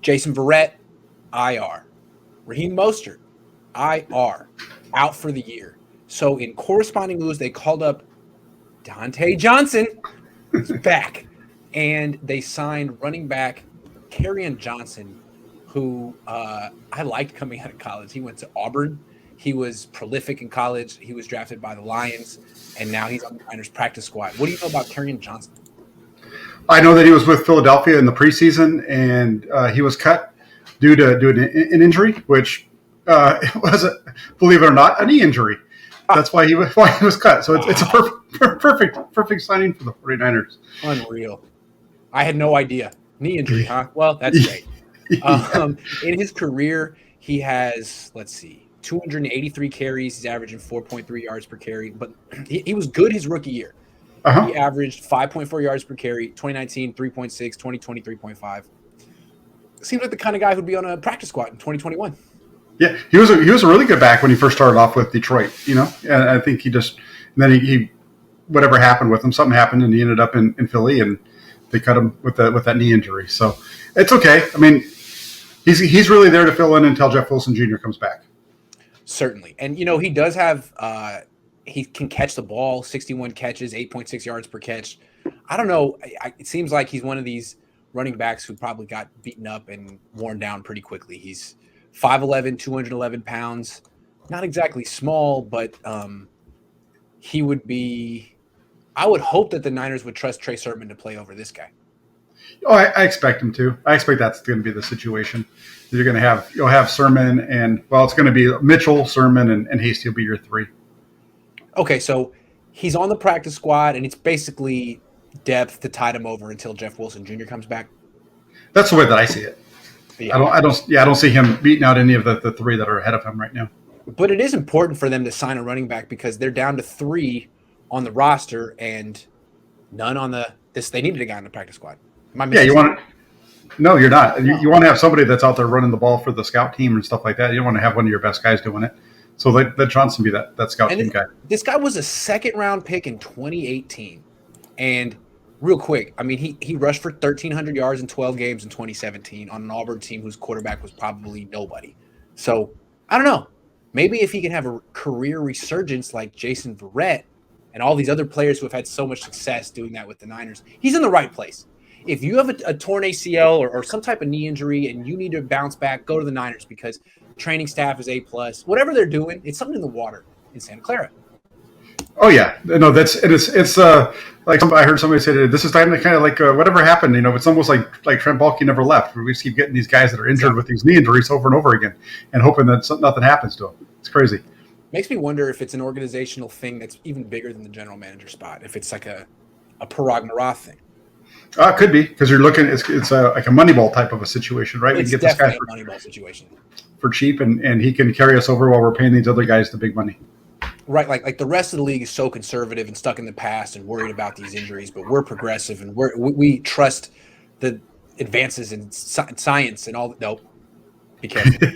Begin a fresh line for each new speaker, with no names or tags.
Jason Verrett, IR. Raheem Mostert, IR, out for the year. So in corresponding news, they called up Dante Johnson, who's back, and they signed running back Kerryon Johnson, who I liked coming out of college. He went to Auburn. He was prolific in college. He was drafted by the Lions, and now he's on the Niners practice squad. What do you know about Kerryon Johnson?
I know that he was with Philadelphia in the preseason, and he was cut due to an injury, which was, believe it or not, a knee injury. That's why he was cut. So it's a perfect signing for the 49ers.
Unreal. I had no idea. Knee injury, huh? Well, that's great. In his career, he has, 283 carries. He's averaging 4.3 yards per carry. But he was good his rookie year. Uh-huh. He averaged 5.4 yards per carry, 2019, 3.6, 2020, 3.5. Seems like the kind of guy who'd be on a practice squad in 2021.
Yeah, he was a really good back when he first started off with Detroit, and I think he whatever happened with him, something happened, and he ended up in Philly, and they cut him with that knee injury. So it's okay. I mean, he's really there to fill in until Jeff Wilson Jr. comes back.
Certainly, and he does have he can catch the ball, 61 catches, 8.6 yards per catch. I don't know. It seems like he's one of these running backs who probably got beaten up and worn down pretty quickly. He's 5'11", 211 pounds. Not exactly small, but he would be – I would hope that the Niners would trust Trey Sermon to play over this guy.
Oh, I expect him to. I expect that's going to be the situation. You'll have Sermon and, it's going to be Mitchell, Sermon, and Hasty will be your three. Okay,
so he's on the practice squad, and it's basically depth to tide him over until Jeff Wilson Jr. comes back.
That's the way that I see it. Yeah. I don't see him beating out any of the three that are ahead of him right now.
But it is important for them to sign a running back because they're down to 3 on the roster and none on they needed a guy on the practice squad.
No, you're not. You want to have somebody that's out there running the ball for the scout team and stuff like that. You don't want to have one of your best guys doing it. So let Johnson be that scout team guy.
This guy was a second-round pick in 2018. And real quick, I mean, he rushed for 1,300 yards in 12 games in 2017 on an Auburn team whose quarterback was probably nobody. So, I don't know. Maybe if he can have a career resurgence like Jason Verrett and all these other players who have had so much success doing that with the Niners, he's in the right place. If you have a torn ACL or some type of knee injury and you need to bounce back, go to the Niners because training staff is A+. Whatever they're doing, it's something in the water in Santa Clara.
Oh yeah, no, it's like I heard somebody say this is time to kind of like whatever happened. It's almost like Trent Baalke never left. We just keep getting these guys that are injured with these knee injuries over and over again, and hoping that nothing happens to them. It's crazy.
Makes me wonder if it's an organizational thing that's even bigger than the general manager spot. If it's like a Parag Marath thing.
It could be because you're looking. It's like a Moneyball type of a situation, right?
It's definitely a Moneyball situation
for cheap, and he can carry us over while we're paying these other guys the big money.
Right, like the rest of the league is so conservative and stuck in the past and worried about these injuries, but we're progressive and we trust the advances in science and all. Nope, be careful.